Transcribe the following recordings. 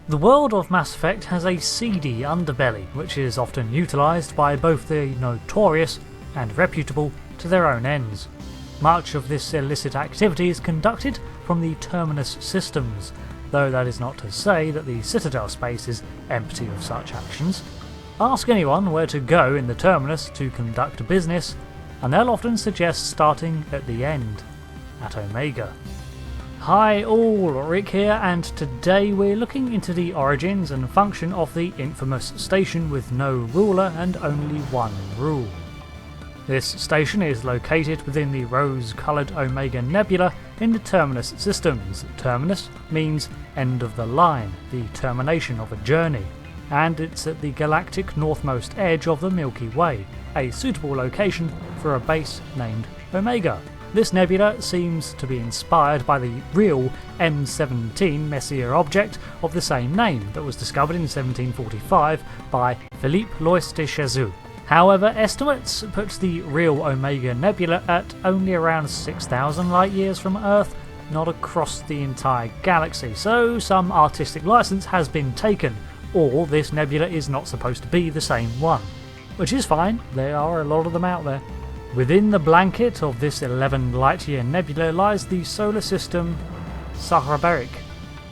The world of Mass Effect has a seedy underbelly, which is often utilised by both the notorious and reputable to their own ends. Much of this illicit activity is conducted from the Terminus systems, though that is not to say that the Citadel space is empty of such actions. Ask anyone where to go in the Terminus to conduct business, and they'll often suggest starting at the end, at Omega. Hi all, Rick here, and today we're looking into the origins and function of the infamous station with no ruler and only one rule. This station is located within the rose-coloured Omega Nebula in the Terminus systems. Terminus means end of the line, the termination of a journey, and it's at the galactic northmost edge of the Milky Way, a suitable location for a base named Omega. This nebula seems to be inspired by the real M17 Messier object of the same name that was discovered in 1745 by Philippe Lois de Chazoux. However, estimates put the real Omega Nebula at only around 6,000 light years from Earth, not across the entire galaxy, so some artistic license has been taken, or this nebula is not supposed to be the same one. Which is fine, there are a lot of them out there. Within the blanket of this 11 light-year nebula lies the solar system Certifiably.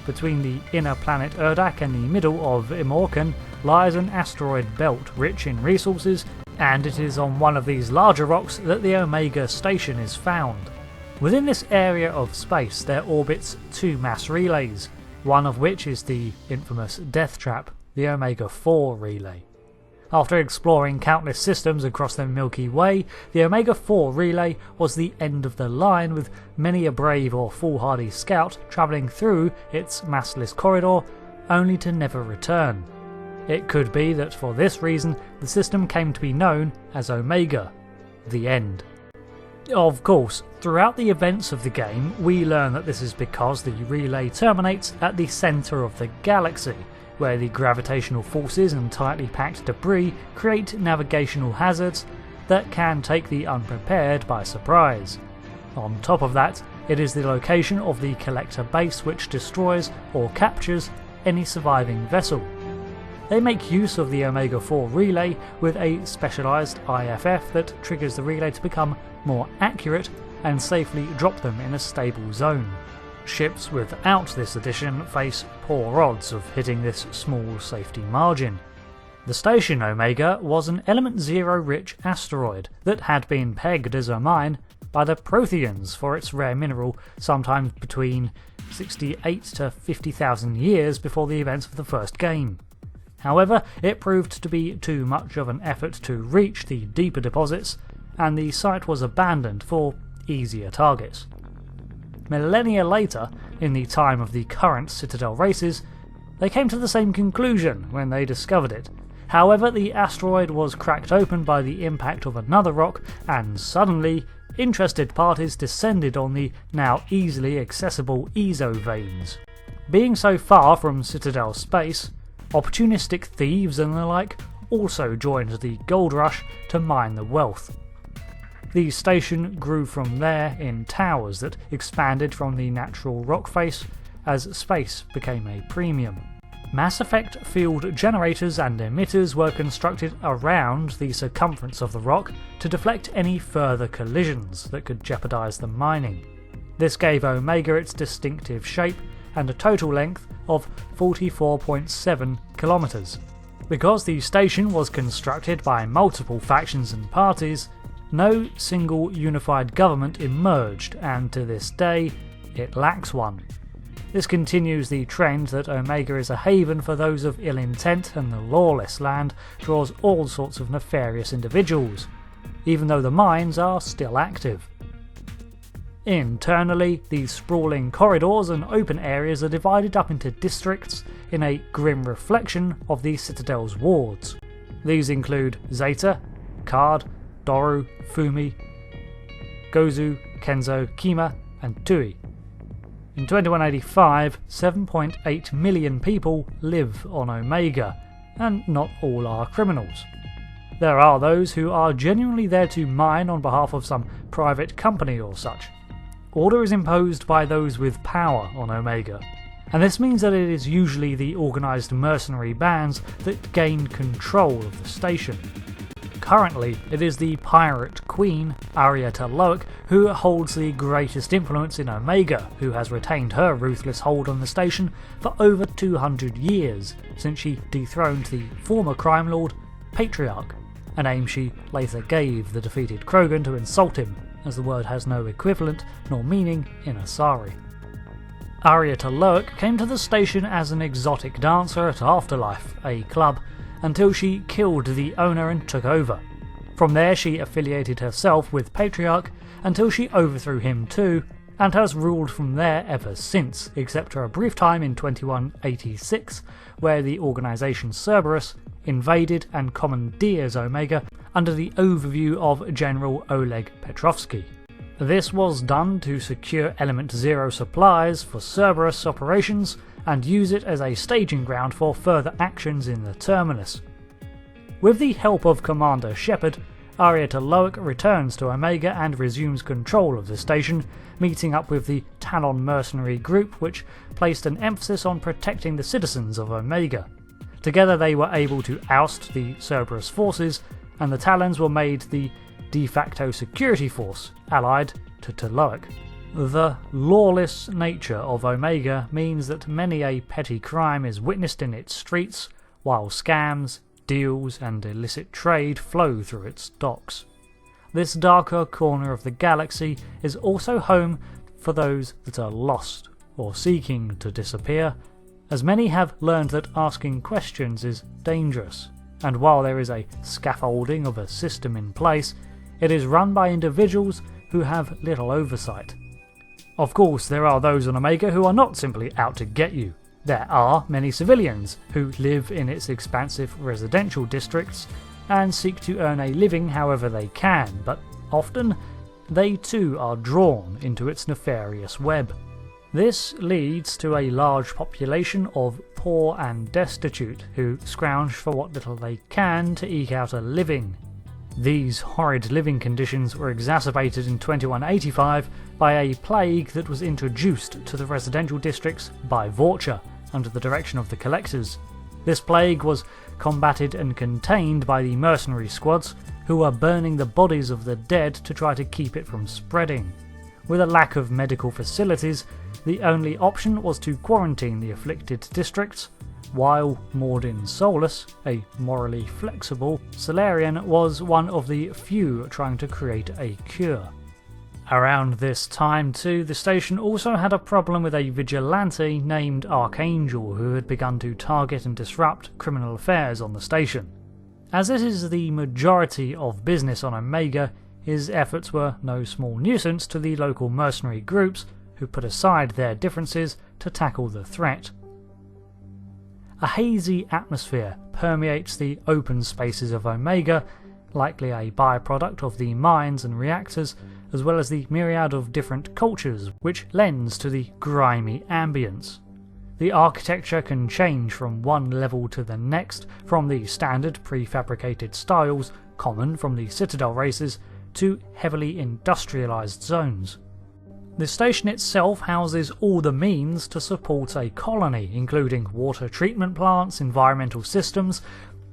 Between the inner planet Urdak and the middle of Imorcan lies an asteroid belt rich in resources, and it is on one of these larger rocks that the Omega station is found. Within this area of space there orbits two mass relays, one of which is the infamous Death Trap, the Omega-4 relay. After exploring countless systems across the Milky Way, the Omega-4 relay was the end of the line, with many a brave or foolhardy scout travelling through its massless corridor, only to never return. It could be that for this reason the system came to be known as Omega, the end. Of course, throughout the events of the game we learn that this is because the relay terminates at the centre of the galaxy, where the gravitational forces and tightly packed debris create navigational hazards that can take the unprepared by surprise. On top of that, it is the location of the collector base which destroys or captures any surviving vessel. They make use of the Omega-4 relay with a specialised IFF that triggers the relay to become more accurate and safely drop them in a stable zone. Ships without this addition face poor odds of hitting this small safety margin. The station Omega was an Element Zero rich asteroid that had been pegged as a mine by the Protheans for its rare mineral sometime between 68 to 50,000 years before the events of the first game. However, it proved to be too much of an effort to reach the deeper deposits, and the site was abandoned for easier targets. Millennia later, in the time of the current Citadel races, they came to the same conclusion when they discovered it. However, the asteroid was cracked open by the impact of another rock, and suddenly, interested parties descended on the now easily accessible ESO veins. Being so far from Citadel space, opportunistic thieves and the like also joined the gold rush to mine the wealth. The station grew from there in towers that expanded from the natural rock face as space became a premium. Mass Effect field generators and emitters were constructed around the circumference of the rock to deflect any further collisions that could jeopardise the mining. This gave Omega its distinctive shape and a total length of 44.7 kilometres. Because the station was constructed by multiple factions and parties, no single unified government emerged, and to this day it lacks one. This continues the trend that Omega is a haven for those of ill intent, and the lawless land draws all sorts of nefarious individuals, even though the mines are still active. Internally, these sprawling corridors and open areas are divided up into districts in a grim reflection of the Citadel's wards. These include Zeta, Card, Doru, Fumi, Gozu, Kenzo, Kima, and Tui. In 2185, 7.8 million people live on Omega, and not all are criminals. There are those who are genuinely there to mine on behalf of some private company or such. Order is imposed by those with power on Omega. and this means that it is usually the organised mercenary bands that gain control of the station. Currently, it is the pirate queen, Arietta Loic, who holds the greatest influence in Omega, who has retained her ruthless hold on the station for over 200 years, since she dethroned the former crime lord, Patriarch, a name she later gave the defeated Krogan to insult him, as the word has no equivalent nor meaning in Asari. Arietta Loic came to the station as an exotic dancer at Afterlife, a club, until she killed the owner and took over. From there she affiliated herself with Patriarch until she overthrew him too, and has ruled from there ever since, except for a brief time in 2186, where the organisation Cerberus invaded and commandeers Omega under the overview of General Oleg Petrovsky. This was done to secure Element Zero supplies for Cerberus operations and use it as a staging ground for further actions in the Terminus. With the help of Commander Shepard, Arietta Loic returns to Omega and resumes control of the station, meeting up with the Talon mercenary group, which placed an emphasis on protecting the citizens of Omega. Together they were able to oust the Cerberus forces, and the Talons were made the de facto security force, allied to Loic. The lawless nature of Omega means that many a petty crime is witnessed in its streets, while scams, deals and illicit trade flow through its docks. This darker corner of the galaxy is also home for those that are lost or seeking to disappear, as many have learned that asking questions is dangerous, and while there is a scaffolding of a system in place, it is run by individuals who have little oversight. Of course, there are those on Omega who are not simply out to get you. There are many civilians who live in its expansive residential districts and seek to earn a living however they can, but often they too are drawn into its nefarious web. This leads to a large population of poor and destitute who scrounge for what little they can to eke out a living. These horrid living conditions were exacerbated in 2185 by a plague that was introduced to the residential districts by Vorcha under the direction of the Collectors. This plague was combated and contained by the mercenary squads, who were burning the bodies of the dead to try to keep it from spreading. With a lack of medical facilities, the only option was to quarantine the afflicted districts, while Mordin Solus, a morally flexible Solarian, was one of the few trying to create a cure. Around this time too, the station also had a problem with a vigilante named Archangel who had begun to target and disrupt criminal affairs on the station. As it is the majority of business on Omega, his efforts were no small nuisance to the local mercenary groups who put aside their differences to tackle the threat. A hazy atmosphere permeates the open spaces of Omega, likely a byproduct of the mines and reactors, as well as the myriad of different cultures which lends to the grimy ambience. The architecture can change from one level to the next, from the standard prefabricated styles common from the Citadel races to heavily industrialised zones. The station itself houses all the means to support a colony, including water treatment plants, environmental systems,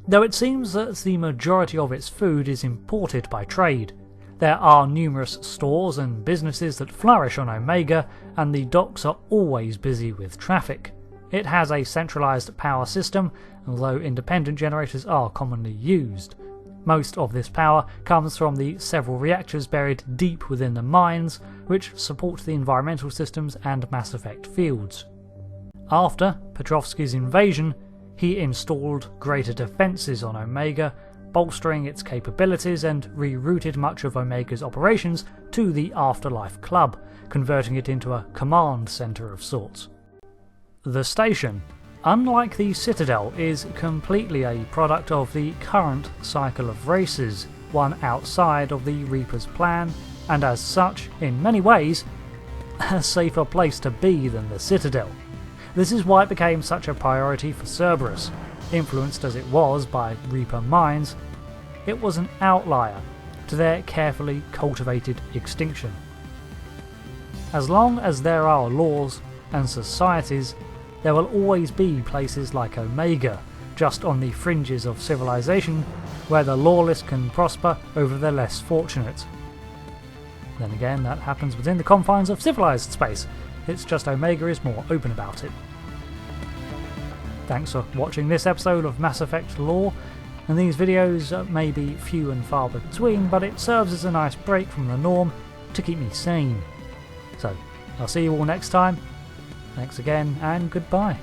though it seems that the majority of its food is imported by trade. There are numerous stores and businesses that flourish on Omega, and the docks are always busy with traffic. It has a centralised power system, although independent generators are commonly used. Most of this power comes from the several reactors buried deep within the mines, which support the environmental systems and Mass Effect fields. After Petrovsky's invasion, he installed greater defences on Omega, bolstering its capabilities, and rerouted much of Omega's operations to the Afterlife Club, converting it into a command centre of sorts. The station, unlike the Citadel, is completely a product of the current cycle of races, one outside of the Reaper's plan, and as such, in many ways, a safer place to be than the Citadel. This is why it became such a priority for Cerberus. Influenced as it was by Reaper minds, it was an outlier to their carefully cultivated extinction. As long as there are laws and societies, there will always be places like Omega, just on the fringes of civilization, where the lawless can prosper over the less fortunate. Then again, that happens within the confines of civilized space, it's just Omega is more open about it. Thanks for watching this episode of Mass Effect Lore, and these videos may be few and far between, but it serves as a nice break from the norm to keep me sane. So, I'll see you all next time. Thanks again, and goodbye.